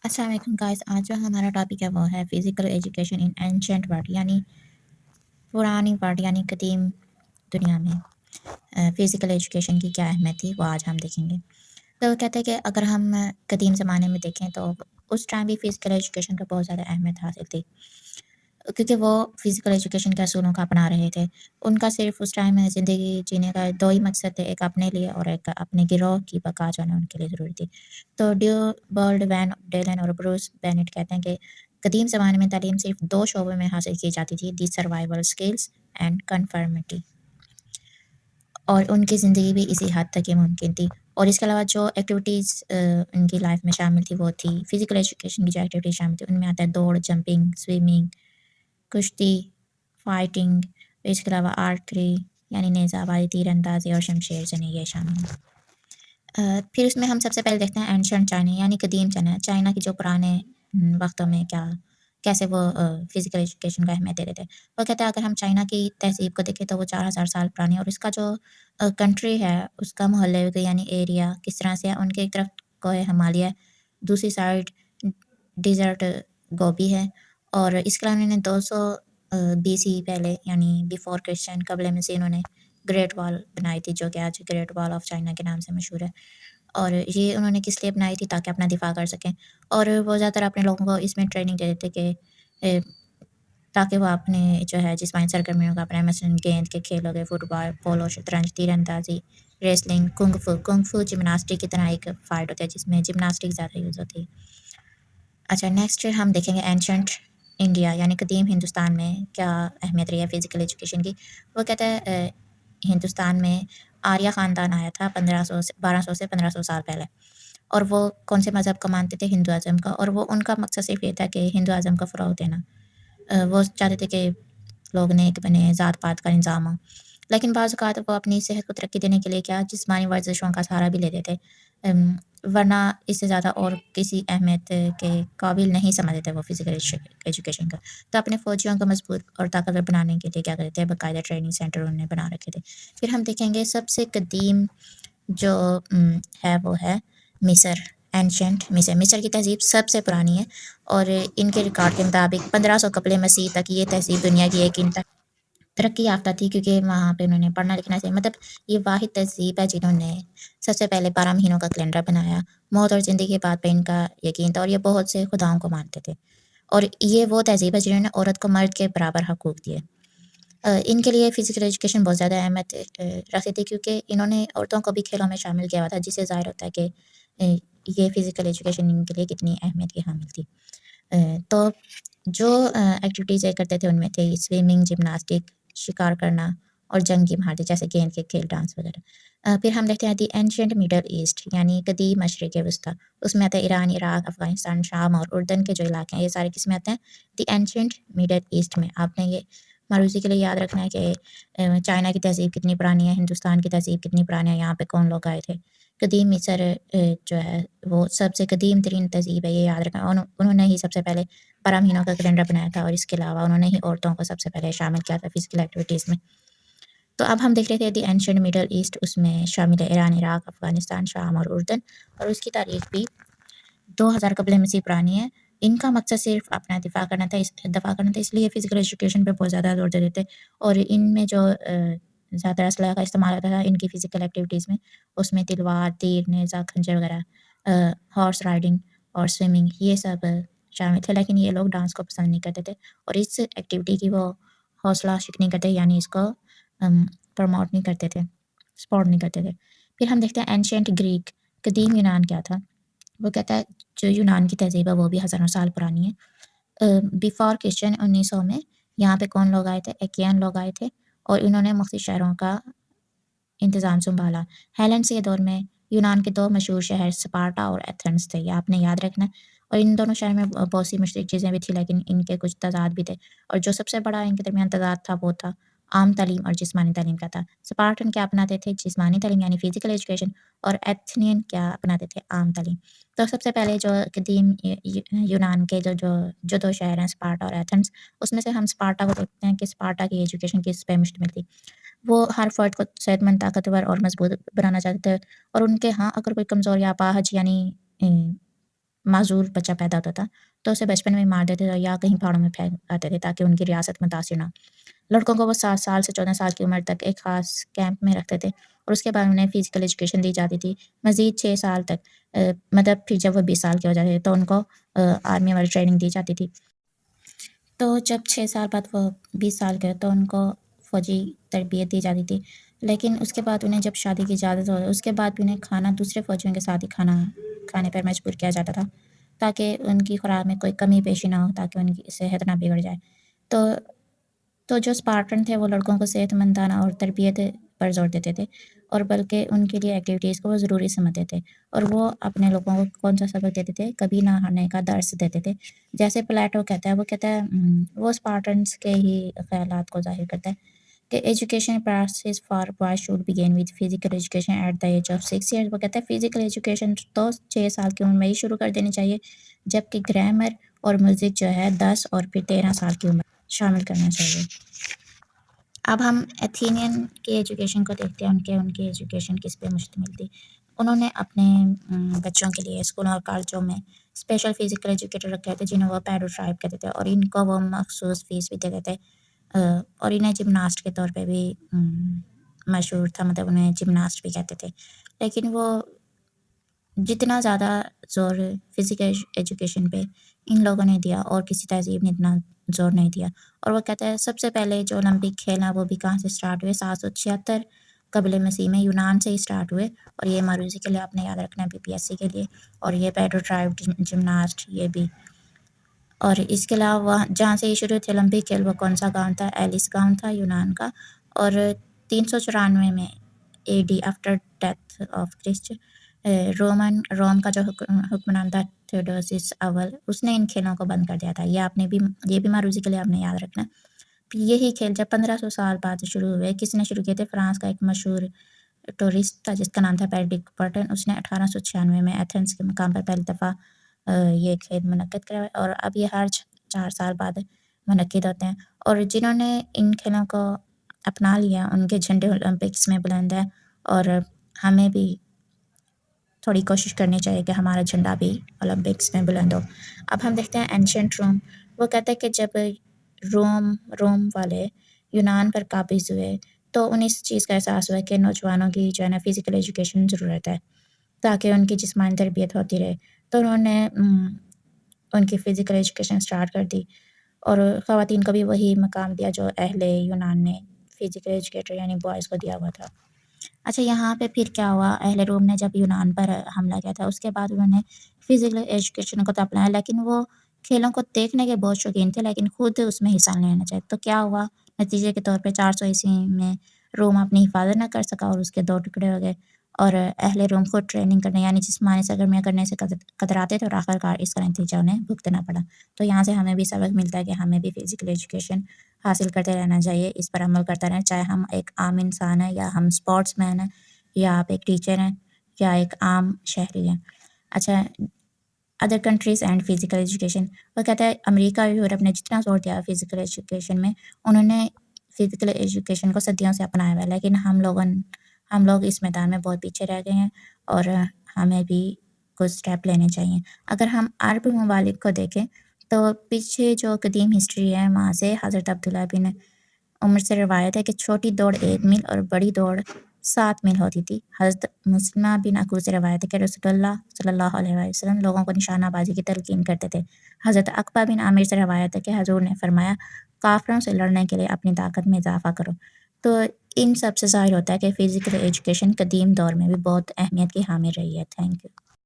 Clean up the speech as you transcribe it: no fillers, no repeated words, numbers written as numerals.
अस्सलाम वालेकुम गाइस। आज जो हमारा टॉपिक है वो है physical education in ancient world यानी पुरानी वर्ल्ड यानी कदीम दुनिया में फ़िज़िकल एजुकेशन की क्या अहमियत थी वो आज हम देखेंगे। तो वो कहते हैं कि अगर हम कदीम ज़माने में देखें तो उस टाइम भी फ़िज़िकल एजुकेशन का बहुत ज़्यादा अहमियत हासिल थी। क्योंकि वो फ़िज़िकल एजुकेशन के असूलों को अपना रहे थे। उनका सिर्फ़ उस टाइम में ज़िंदगी जीने का 2 ही मकसद थे, एक अपने लिए और एक अपने गिरोह की बका जो है ना उनके लिए ज़रूरी थी। तो ड्यूबर्ट वैन डेलन और ब्रूस बेनेट कहते हैं कि कदीम ज़माने में तालीम सिर्फ़ 2 शोबों में हासिल की जाती थी, दी सर्वाइवल स्किल्स एंड कन्फर्मिटी। और उनकी ज़िंदगी भी इसी हद तक ही मुमकिन थी। और इसके अलावा जो एक्टिविटीज़ उनकी लाइफ़ में शामिल थी वो थी फ़िज़िकल एजुकेशन की जो एक्टिविटीज़ शामिल थी उनमें आता है दौड़, जंपिंग, स्विमिंग, कुश्ती, फाइटिंग, इसके अलावा आर्चरी यानी नेज़ाबाजी, तीरंदाज़ी और शमशेर ज़नी ये शामिल हैं। फिर उसमें हम सबसे पहले देखते हैं एंशिएंट चाइना यानी कदीम चाइना, चाइना की जो पुराने वक़्तों में कैसे वो फ़िज़िकल एजुकेशन को अहमियत देते थे। वो कहते हैं अगर हम चाइना की तहज़ीब को देखें तो वो 4000 साल पुरानी है और इसका जो कंट्री है उसका मोहल्ले यानी एरिया किस तरह से है, उनके एक तरफ कोह हिमालय, दूसरी साइड डेज़र्ट गोबी है और इसके अलावा इन्होंने 200 बीसी पहले यानी बिफ़ोर क्रिश्चियन क़ब्ल मसीह इन्होंने ग्रेट वॉल बनाई थी जो कि आज ग्रेट वॉल ऑफ चाइना के नाम से मशहूर है। और ये उन्होंने किस लिए बनाई थी ताकि अपना दिफ़ा कर सकें और वो ज़्यादातर अपने लोगों को इसमें ट्रेनिंग दे देते कि ए, ताकि वो अपने जो है जिस्मानी सरगर्मियों का अपना मसलन गेंद के खेल हो गए, फुटबॉल, पोलो, शतरंज, तीरंदाज़ी, रेसलिंग, कुंग फू जिम्नास्टिक की तरह एक फ़ाइट होता है जिसमें जिम्नास्टिक ज़्यादा यूज़ होती है। अच्छा नेक्स्ट हम देखेंगे एंशिएंट इंडिया यानी कदीम हिंदुस्तान में क्या अहमियत रही है फ़िज़िकल एजुकेशन की। वो कहता है हिंदुस्तान में आर्य ख़ानदान आया था 1500 से 1200 से 1500 साल पहले और वो कौन से मज़हब को मानते थे? हिंदुइज़्म का और वो उनका मकसद सिर्फ़ ये था कि हिंदुइज़्म को फ़रोग़ देना। वो चाहते थे कि लोग नेक बने, ज़ात-पात का निज़ाम हो। लेकिन बाज़ औक़ात वो अपनी सेहत को तरक्की देने के लिए क्या जिस्मानी वर्जिशों का सहारा भी लेते थे। वरना इससे ज़्यादा और किसी अहमियत के काबिल नहीं समझते थे वो फ़िज़िकल एजुकेशन का। तो अपने फ़ौजियों को मज़बूत और ताकतवर बनाने के लिए क्या करते थे, बाकायदा ट्रेनिंग सेंटर उन्होंने बना रखे थे। फिर हम देखेंगे सबसे कदीम जो है वो है मिस्र, एंशिएंट मिस्र। मिस्र की तहज़ीब सबसे पुरानी है और इनके रिकॉर्ड के मुताबिक 1500 क़ब्ल मसीह तक ये तहज़ीब दुनिया की एक तरक्की याफ़्ता थी क्योंकि वहाँ पे उन्होंने पढ़ना-लिखना से मतलब ये वाहिद तहज़ीब है जिन्होंने सबसे पहले 12 महीनों का कैलेंडर बनाया। मौत और ज़िंदगी के बाद पे इनका यकीन था और ये बहुत से खुदाओं को मानते थे। और ये वो तहज़ीब है जिन्होंने औरत को मर्द के बराबर हकूक़ दिए। इनके लिए फ़िज़िकल एजुकेशन बहुत ज़्यादा अहमियत रखती थी क्योंकि इन्होंने औरतों को भी खेलों में शामिल किया हुआ था जिससे ज़ाहिर होता है कि ये फ़िज़िकल एजुकेशन इनके लिए कितनी अहमियत की हामिल थी। तो जो एक्टिविटीज़ ये करते थे उनमें थे स्विमिंग, जिम्नास्टिक, शिकार करना और जंगी महारतें जैसे गेंद के खेल, डांस वगैरह। फिर हम देखते हैं दी एंशिएंट मिडल ईस्ट यानी कदीम मशरिक़ वस्ता। उसमें आता है ईरान, इराक, अफ़गानिस्तान, शाम और उर्दन के जो इलाके हैं ये सारे किस में आते हैं? दी एंशिएंट मिडल ईस्ट में। आपने ये मारूज़ी के लिए याद रखना है कि चाइना की तहज़ीब कितनी पुरानी है, हिंदुस्तान की तहज़ीब कितनी पुरानी है, यहाँ पे कौन लोग आए थे। कदीम मिस्र जो है वो सबसे कदीम तरीन तहज़ीब है ये याद रखना। उन्होंने ही सबसे पहले 12 महीनों का कैलेंडर बनाया था और इसके अलावा उन्होंने ही औरतों को सबसे पहले शामिल किया था फ़िज़िकल एक्टिविटीज़ में। तो अब हम देख रहे थे दी एंशिएंट मिडल ईस्ट उसमें शामिल है ईरान, इराक, अफ़गानिस्तान, शाम और उर्दन और उसकी तारीख़ भी 2000 क़ब्ल मसीह पुरानी है। इनका मकसद सिर्फ़ अपना दफ़ा करना था इसलिए फ़िज़िकल एजुकेशन पे बहुत ज़्यादा ज़ोर देते थे और इनमें जो ज़्यादा असलहा का इस्तेमाल होता था इनकी फ़िज़िकल एक्टिविटीज़ में, उसमें तलवार, तीर, नेज़ा, खंजर वगैरह हॉर्स राइडिंग और स्विमिंग ये सब शामिल थे। लेकिन ये लोग डांस को पसंद नहीं करते थे और इस एक्टिविटी की वो हौसला अफ़ज़ाई नहीं करते यानी इसको प्रमोट नहीं करते थे, सपोर्ट नहीं करते थे। फिर हम देखते हैं एंशिएंट ग्रीक, कदीम यूनान क्या था? वो कहता है जो यूनान की तहज़ीब है वो भी हज़ारों साल पुरानी है। बिफ़ोर क्रिश्चियन 1900 में यहाँ पे कौन लोग आए थे? एक्कियन लोग आए थे और इन्होंने मुख्तलिफ शहरों का इंतज़ाम सँभाला। हेलेंस के दौर में यूनान के 2 मशहूर शहर स्पार्टा और एथेंस थे, ये आपने याद रखना है और इन दोनों शहर में बहुत सी मुश्किल चीज़ें भी थी लेकिन इनके कुछ तज़ाद भी थे और जो सबसे बड़ा इनके दरमियान तज़ाद था वो था आम तालीम और जिस्मानी तालीम का था। स्पार्टन क्या अपनाते थे? जिस्मानी तालीम यानी फ़िज़िकल एजुकेशन और एथनियन क्या अपनाते थे? आम तालीम। तो सबसे पहले जो कदीम यूनान के जो 2 शहर हैं स्पार्टा और एथेंस, उसमें से हम स्पार्टा को देखते हैं कि स्पार्टा की एजुकेशन किस पे मुश्तमिल थी। वो हर फ़र्द को सेहतमंद, ताकतवर और मज़बूत बनाना चाहते थे और उनके यहाँ अगर कोई कमज़ोर या अपाहज यानी معذور بچہ پیدا ہوتا تھا تو اسے بچپن میں مار دیتے تھے یا کہیں پہاڑوں میں پھینک آتے تھے تاکہ ان کی ریاست متاثر نہ ہو۔ لڑکوں کو وہ 7 سال سے 14 سال کی عمر تک ایک خاص کیمپ میں رکھتے تھے اور اس کے بعد انہیں فزیکل ایجوکیشن دی جاتی تھی مزید 6 سال تک، مطلب پھر جب وہ 20 سال کے ہو جاتے تھے تو ان کو آرمی والی ٹریننگ دی جاتی تھی۔ تو جب 6 سال بعد وہ 20 سال کے تو ان کو فوجی تربیت دی جاتی تھی، لیکن اس کے بعد انہیں جب شادی کی اجازت ہو اس کے بعد بھی انہیں کھانا دوسرے فوجیوں کے ساتھ ہی کھانے پر مجبور کیا جاتا تھا تاکہ ان کی خوراک میں کوئی کمی پیشی نہ ہو، تاکہ ان کی صحت نہ بگڑ جائے۔ تو تو جو اسپارٹن تھے وہ لڑکوں کو صحت مندانہ اور تربیت پر زور دیتے تھے، اور بلکہ ان کے لیے ایکٹیویٹیز کو وہ ضروری سمجھتے تھے، اور وہ اپنے لوگوں کو کون سا سبق دیتے تھے، کبھی نہ ہارنے کا درس دیتے تھے۔ جیسے پلیٹو کہتا ہے، وہ کہتا ہے وہ اسپارٹنس کے ہی خیالات کو ظاہر کرتا ہے کہ education process for boys should begin with physical education at the age of 6 years. وہ کہتا ہے فزیکل ایجوکیشن تو 6 سال کی عمر میں ہی شروع کر دینی چاہیے، جبکہ گرامر اور میوزک جو ہے 10 اور پھر 13 سال کی عمر شامل کرنا چاہیے۔ اب ہم ایتھینین کی ایجوکیشن کو دیکھتے ہیں، ان کی ایجوکیشن کس پہ مشتمل تھی۔ انہوں نے اپنے بچوں کے لیے اسکولوں اور کالجوں میں اسپیشل فزیکل ایجوکیٹر رکھے تھے جنہیں وہ پیڈو ٹرائب کہتے تھے، اور ان کو وہ مخصوص فیس بھی دیتے تھے، اور انہیں جمناسٹ کے طور پہ بھی مشہور تھا، مطلب انہیں جمناسٹ بھی کہتے تھے۔ لیکن وہ جتنا زیادہ زور فزیکل ایجوکیشن پہ ان لوگوں نے دیا اور کسی تہذیب نے اتنا زور نہیں دیا۔ اور وہ کہتا ہے سب سے پہلے جو اولمپک کھیل ہیں وہ بھی کہاں سے سٹارٹ ہوئے، 776 قبل مسیح میں یونان سے ہی سٹارٹ ہوئے، اور یہ معروضی کے لیے آپ نے یاد رکھنا ہے BPSC کے لیے، اور یہ پیڈو ٹرائب جمناسٹ یہ بھی۔ اور اس کے علاوہ جہاں سے یہ شروع تھے اولمپک کھیل وہ کون سا گاؤں تھا، ایلس گاؤں تھا یونان کا، اور 394 میں AD after death of Christ Rome کا جو حکمران تھا تھیوڈوسس اول، اس نے ان کھیلوں کو بند کر دیا تھا۔ یہ بھی معروضی کے لیے آپ نے یاد رکھنا۔ پھر یہی کھیل جب 1500 سال بعد شروع ہوئے، کس نے شروع کیے تھے؟ فرانس کا ایک مشہور ٹورسٹ تھا جس کا نام تھا پیڈرک برٹن، اس نے 1896 میں ایتھنز کے مقام پر پہلی دفعہ یہ کھیل منعقد کرا، اور اب یہ ہر 4 سال بعد منعقد ہوتے ہیں، اور جنہوں نے ان کھیلوں کو اپنا لیا ان کے جھنڈے اولمپکس میں بلند ہے، اور ہمیں بھی تھوڑی کوشش کرنی چاہیے کہ ہمارا جھنڈا بھی اولمپکس میں بلند ہو۔ اب ہم دیکھتے ہیں اینشنٹ روم۔ وہ کہتے ہیں کہ جب روم والے یونان پر قابض ہوئے تو انہیں اس چیز کا احساس ہوا کہ نوجوانوں کی جو ہے نا فزیکل ایجوکیشن ضرورت ہے تاکہ ان کی جسمانی تربیت ہوتی رہے، تو انہوں نے ان کی فزیکل ایجوکیشن سٹارٹ کر دی، اور خواتین کو بھی وہی مقام دیا جو اہل یونان نے فزیکل ایجوکیٹر یعنی بوائز کو دیا ہوا تھا۔ اچھا، یہاں پہ پھر کیا ہوا، اہل روم نے جب یونان پر حملہ کیا تھا اس کے بعد انہوں نے فزیکل ایجوکیشن کو تو اپنایا، لیکن وہ کھیلوں کو دیکھنے کے بہت شوقین تھے لیکن خود اس میں حصہ نہیں لینا چاہتے۔ تو کیا ہوا، نتیجے کے طور پہ 400 عیسوی میں روم اپنی حفاظت نہ کر سکا اور اس کے 2 ٹکڑے ہو گئے، اور اہل روم خود ٹریننگ کرنے یعنی جسمانی سرگرمیاں کرنے سے کتراتے تھے، اور آخرکار اس کا نتیجہ انہیں بھگتنا پڑا۔ تو یہاں سے ہمیں بھی سبق ملتا ہے کہ ہمیں بھی فزیکل ایجوکیشن حاصل کرتے رہنا چاہیے، اس پر عمل کرتا رہنا، چاہے ہم ایک عام انسان ہیں یا ہم اسپورٹس مین ہیں یا آپ ایک ٹیچر ہیں یا ایک عام شہری ہیں۔ اچھا، other countries and physical education. وہ کہتا ہے امریکہ اور یورپ نے جتنا زور دیا فزیکل ایجوکیشن میں، انہوں نے فزیکل ایجوکیشن کو صدیوں سے اپنایا ہوا ہے، لیکن ہم لوگ اس میدان میں بہت پیچھے رہ گئے ہیں، اور ہمیں بھی کچھ اسٹیپ لینے چاہیے۔ اگر ہم عرب ممالک کو دیکھیں تو پیچھے جو قدیم ہسٹری ہے وہاں سے حضرت عبداللہ بن عمر سے روایت ہے کہ چھوٹی دوڑ 1 میل اور بڑی دوڑ 7 میل ہوتی تھی۔ حضرت مسلمہ بن عقور سے روایت ہے کہ رسول اللہ صلی اللہ علیہ وسلم لوگوں کو نشانہ بازی کی تلقین کرتے تھے۔ حضرت عقبہ بن عامر سے روایت ہے کہ حضور نے فرمایا کافروں سے لڑنے کے لیے اپنی طاقت میں اضافہ کرو۔ تو ان سب سے ظاہر ہوتا ہے کہ فزیکل ایجوکیشن قدیم دور میں بھی بہت اہمیت کی حامل رہی ہے۔ Thank you.